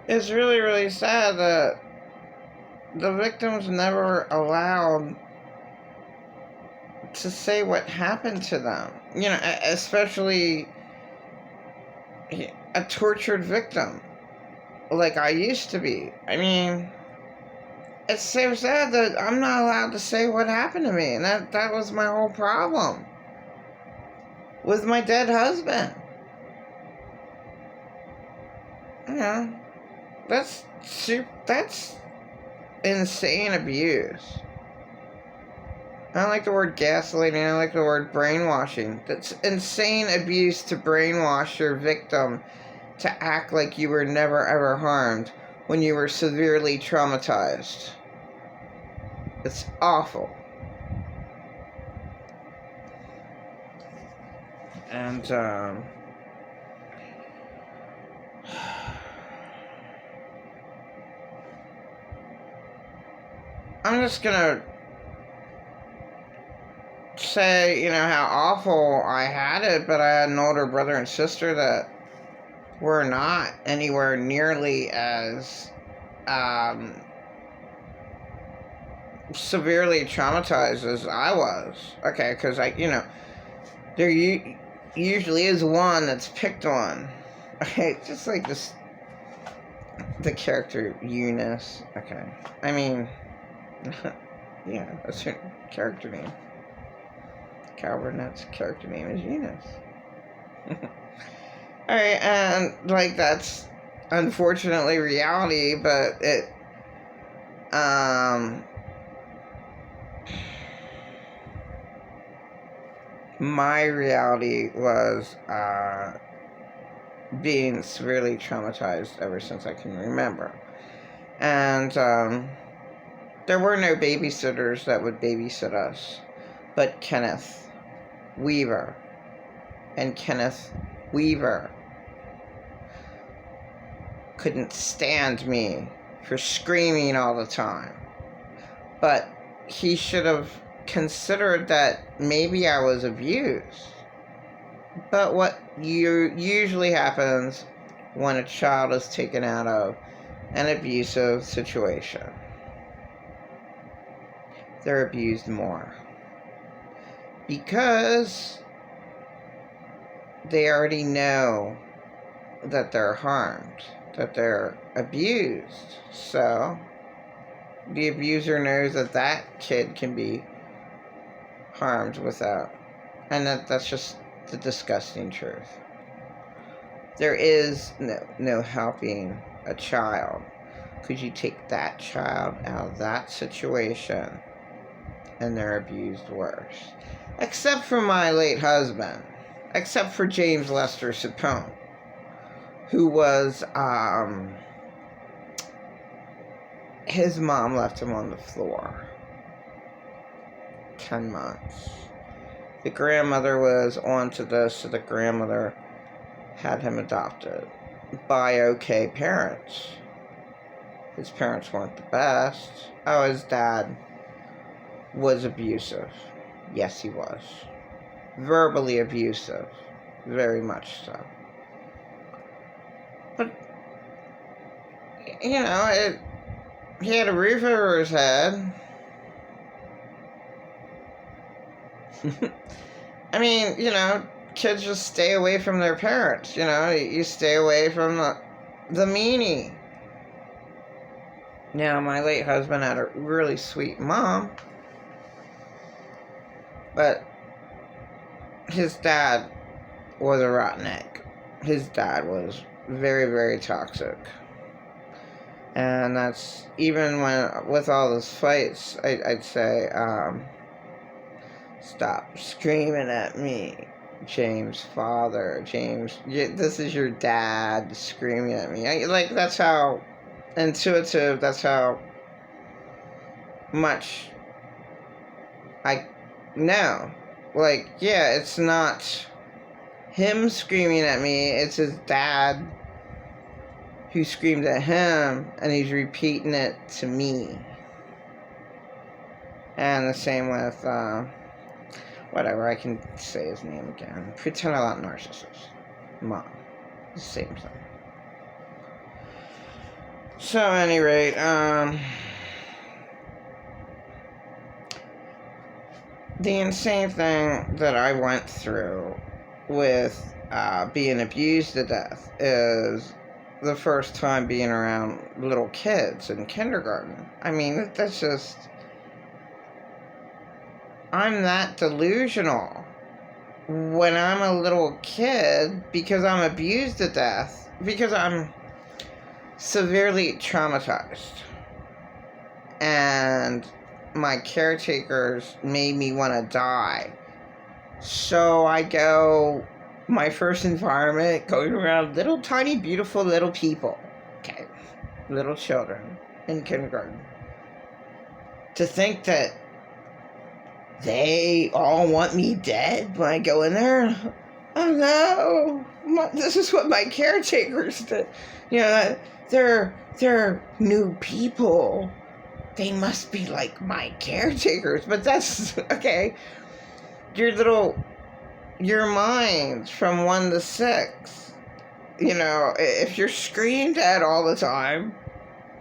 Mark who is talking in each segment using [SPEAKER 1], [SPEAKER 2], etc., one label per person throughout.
[SPEAKER 1] It's really, really sad that the victims never allowed to say what happened to them. You know, especially a tortured victim like I used to be. I mean, it's so sad that I'm not allowed to say what happened to me, and that was my whole problem with my dead husband. You know, that's insane abuse. I don't like the word gaslighting. I don't like the word brainwashing. That's insane abuse to brainwash your victim to act like you were never ever harmed when you were severely traumatized. It's awful. And, I'm just gonna say, how awful I had it, but I had an older brother and sister that were not anywhere nearly as severely traumatized as I was. Okay, because there usually is one that's picked on. Okay, just like this, the character Eunice. Okay, I mean, yeah, that's her character name. Carol Burnett's character name is Eunice. Alright, and like that's unfortunately reality, but my reality was being severely traumatized ever since I can remember. And there were no babysitters that would babysit us, but Kenneth Weaver. And Kenneth Weaver couldn't stand me for screaming all the time. But he should have considered that maybe I was abused. But what usually happens when a child is taken out of an abusive situation, they're abused more. Because they already know that they're harmed, that they're abused. So the abuser knows that that kid can be harmed without, and that's just the disgusting truth. There is no helping a child. Could you take that child out of that situation and they're abused worse? Except for my late husband. Except for James Lester Sapone, who was, his mom left him on the floor. 10 months. The grandmother was onto this, so the grandmother had him adopted by okay parents. His parents weren't the best. Oh, his dad was abusive. Yes, he was. Verbally abusive. Very much so. But, he had a roof over his head. I mean, kids just stay away from their parents. You stay away from the meanie. Now, my late husband had a really sweet mom, but his dad was a rotten egg. His dad was very, very toxic. And that's, even with all those fights, I'd say, stop screaming at me, James' father. James, this is your dad screaming at me. That's how intuitive, that's how much I know. It's not him screaming at me, it's his dad who screamed at him, and he's repeating it to me. And the same with, whatever, I can say his name again. Pretend I'm not narcissist. Mom. The same thing. So, at any rate, the insane thing that I went through with being abused to death is the first time being around little kids in kindergarten. I mean, that's just. I'm that delusional when I'm a little kid because I'm abused to death, because I'm severely traumatized. And my caretakers made me want to die. So I go, my first environment, going around little tiny beautiful little people. Okay. Little children in kindergarten. To think that they all want me dead when I go in there. Oh no, this is what my caretakers did. You know, they're new people. They must be like my caretakers. But that's okay. Your minds from 1 to 6. You know, if you're screamed at all the time,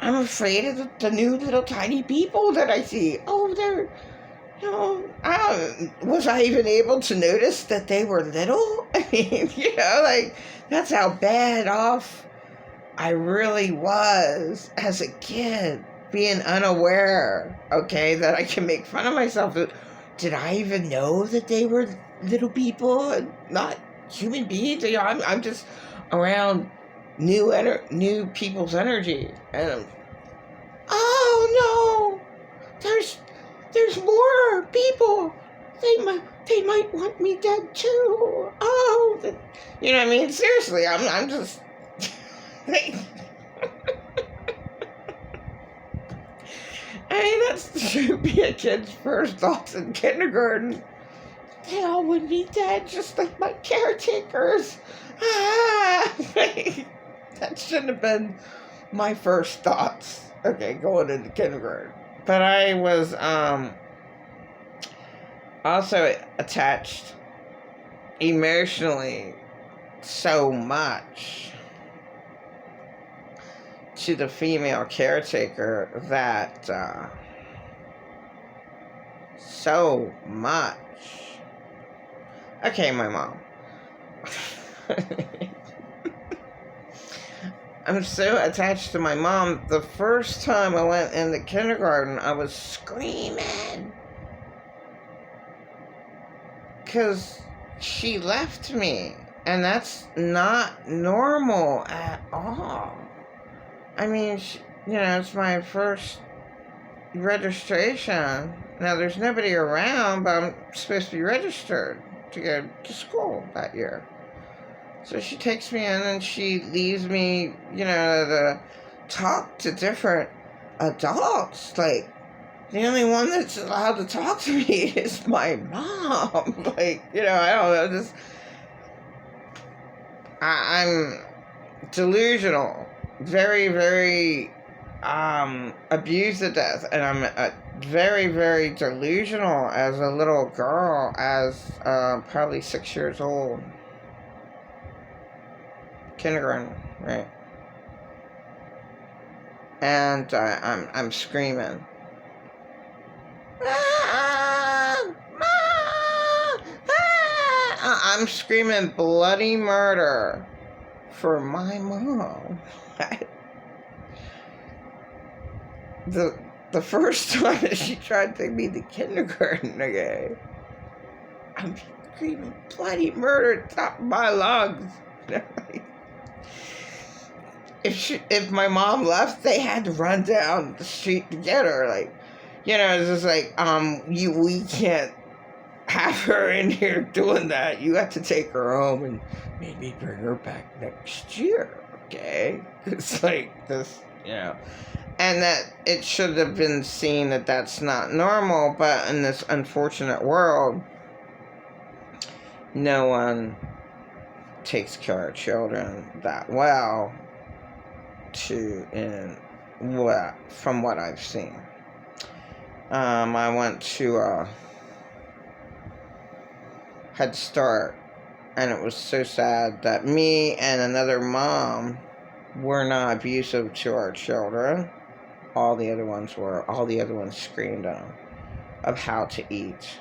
[SPEAKER 1] I'm afraid of the new little tiny people that I see. Oh, they're. Was I even able to notice that they were little? I mean, like, that's how bad off I really was as a kid, being unaware, okay, that I can make fun of myself. Did I even know that they were little people and not human beings? You know, I'm just around new people's energy, and oh no, there's more people. They might want me dead too. Oh, you know what I mean? Seriously, I'm just. I mean, that should be a kid's first thoughts in kindergarten. They all would be dead, just like my caretakers. Ah! That shouldn't have been my first thoughts. Okay, going into kindergarten. But I was also attached emotionally so much to the female caretaker that so much. Okay, my mom. I'm so attached to my mom. The first time I went into kindergarten, I was screaming because she left me, and that's not normal at all. I mean, it's my first registration. Now, there's nobody around, but I'm supposed to be registered to go to school that year. So she takes me in and she leaves me, to talk to different adults. Like, the only one that's allowed to talk to me is my mom. Like, I don't know, I'm delusional. Very, very abused to death. And I'm very, very delusional as a little girl, as probably 6 years old. Kindergarten, right? And I'm screaming. I'm screaming bloody murder for my mom. The first time that she tried to take me to kindergarten, okay, I'm screaming bloody murder at the top of my lungs. If my mom left, they had to run down the street to get her. Like, it's just like, we can't have her in here doing that. You have to take her home and maybe bring her back next year, okay? It's like this, and that it should have been seen that that's not normal, but in this unfortunate world, no one takes care of children that well. From what I've seen, I went to Head Start, and it was so sad that me and another mom were not abusive to our children. All the other ones were. All the other ones screamed at them of how to eat.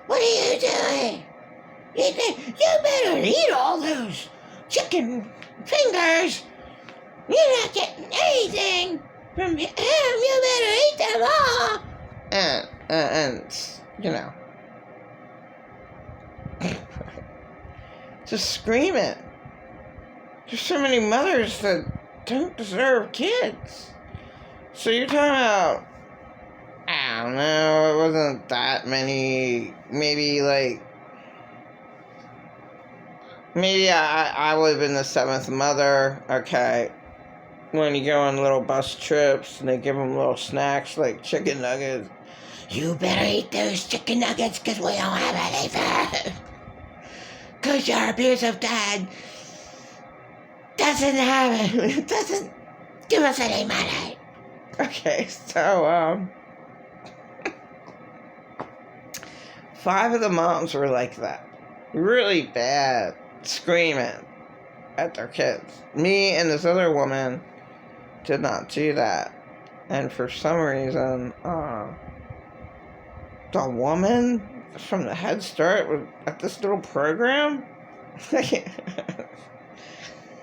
[SPEAKER 1] What are you doing? You better eat all those chicken fingers. You're not getting anything from him. You better eat them all. And you know, just scream it. There's so many mothers that don't deserve kids. So you're talking about, I don't know, it wasn't that many, maybe I would have been the seventh mother, okay, when you go on little bus trips and they give them little snacks like chicken nuggets. You better eat those chicken nuggets because we don't have any food. Because your abusive dad doesn't have it, doesn't give us any money. Okay, so, 5 of the moms were like that. Really bad, screaming at their kids. Me and this other woman did not do that. And for some reason, the woman from the Head Start was at this little program.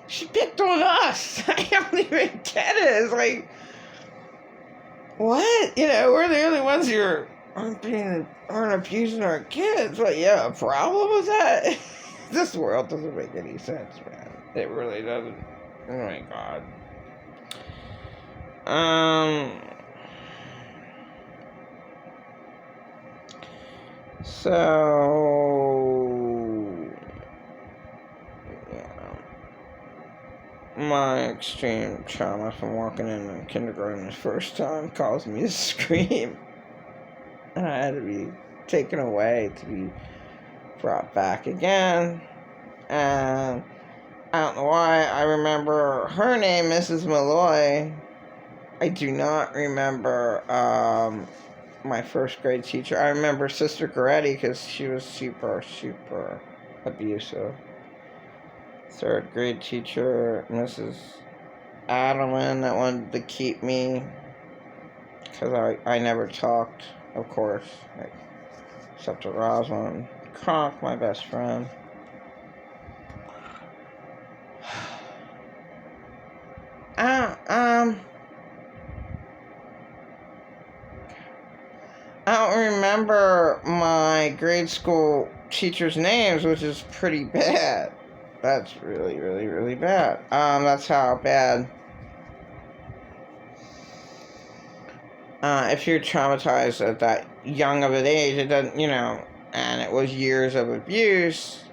[SPEAKER 1] She picked on us. I don't even get it. It's like, what? You know, we're the only ones who aren't abusing our kids. But yeah, a problem with that? This world doesn't make any sense, man. It really doesn't. Oh my god. So, yeah, my extreme trauma from walking in kindergarten the first time caused me to scream. And I had to be taken away to be brought back again. And I don't know why, I remember her name, Mrs. Malloy. I do not remember, my first grade teacher. I remember Sister Goretti because she was super, super abusive. 3rd grade teacher, Mrs. Adelman, that wanted to keep me because I never talked, of course, except to Rosalind Kronk, my best friend. I don't remember my grade school teachers' names, which is pretty bad. That's really, really, really bad. That's how bad. If you're traumatized at that young of an age, it doesn't, and it was years of abuse,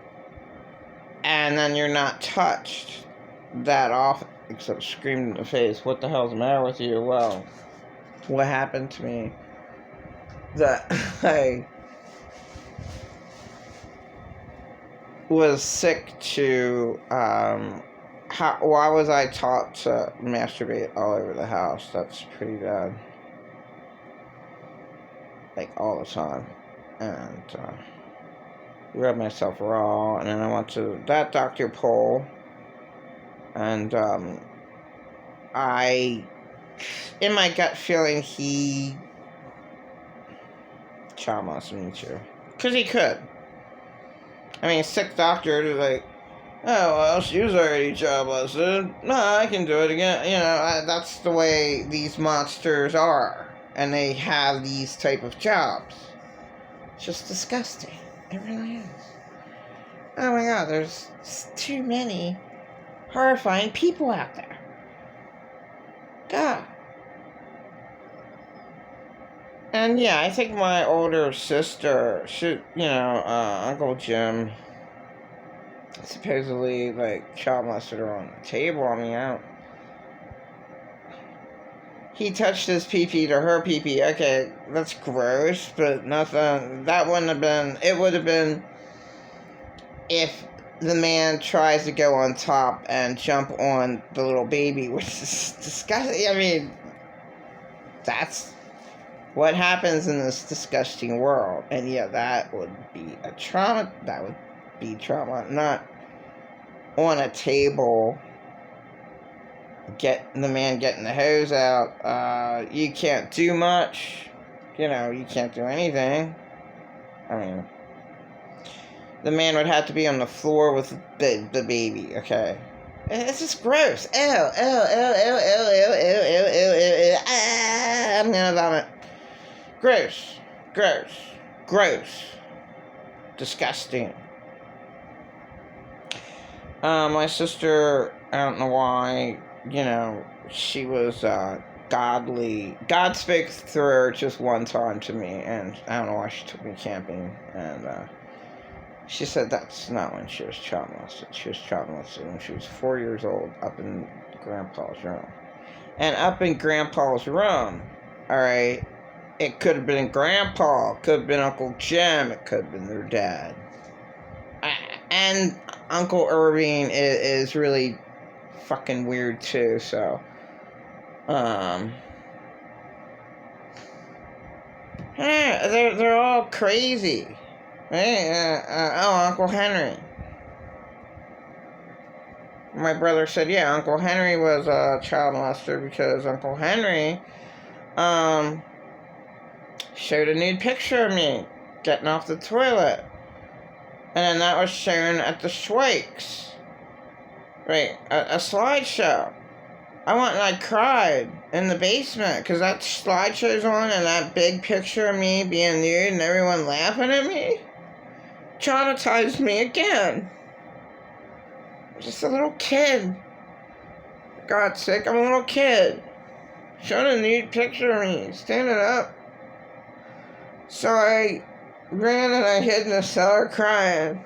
[SPEAKER 1] and then you're not touched that often, except screamed in the face, what the hell's the matter with you? Well, what happened to me? That I was sick to, why was I taught to masturbate all over the house? That's pretty bad. Like, all the time. And, rubbed myself raw, and then I went to that Dr. Pole, and, in my gut feeling, he child molested me too. Because he could. I mean, sick doctor is like, oh, well, she was already child molested. No, I can do it again. That's the way these monsters are. And they have these type of jobs. It's just disgusting. It really is. Oh my god, there's too many horrifying people out there. God. And yeah, I think my older sister, Uncle Jim, supposedly, child molested her on the table. I mean, he touched his pee-pee to her pee-pee. Okay, that's gross, but nothing. That wouldn't have been. It would have been if the man tries to go on top and jump on the little baby, which is disgusting. I mean, that's what happens in this disgusting world. And yeah, that would be a trauma. That would be trauma. Not on a table the man getting the hose out. You can't do much. You can't do anything. I mean, the man would have to be on the floor with the baby, okay? It's just gross. Ew, ew, ew, ew, ew, ew, ew, ew, ew, ew, ew. Ah, I'm gonna vomit. Gross. Gross. Gross. Disgusting. My sister, I don't know why, she was godly. God spoke through her just one time to me, and I don't know why she took me camping, and she said that's not when she was child molested. She was child molested when she was 4 years old, up in Grandpa's room. And up in Grandpa's room, alright, it could have been Grandpa, could have been Uncle Jim, it could have been their dad. And Uncle Irving is really fucking weird too, so they're all crazy. Right? Uncle Henry. My brother said, yeah, Uncle Henry was a child molester because Uncle Henry showed a nude picture of me getting off the toilet. And then that was shown at the Schweikes. Right, a slideshow. I went and I cried in the basement because that slideshow's on and that big picture of me being nude and everyone laughing at me traumatized me again. I'm just a little kid. For God's sake, I'm a little kid. Showing a nude picture of me, standing up. So I ran and I hid in the cellar crying.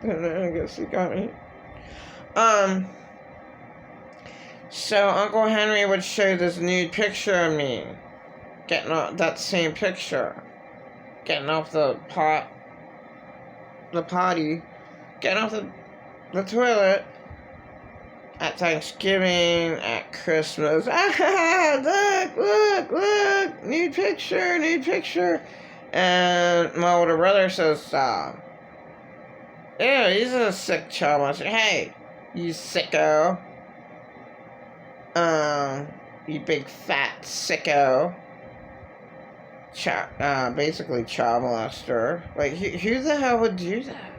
[SPEAKER 1] And I guess he got me. So Uncle Henry would show this nude picture of me. Getting off that same picture. Getting off the potty. Getting off the toilet. At Thanksgiving, at Christmas. Look, nude picture. And my older brother says, ew, he's a sick child molester. Hey, you sicko. You big fat sicko. Basically child molester. Like, who the hell would do that?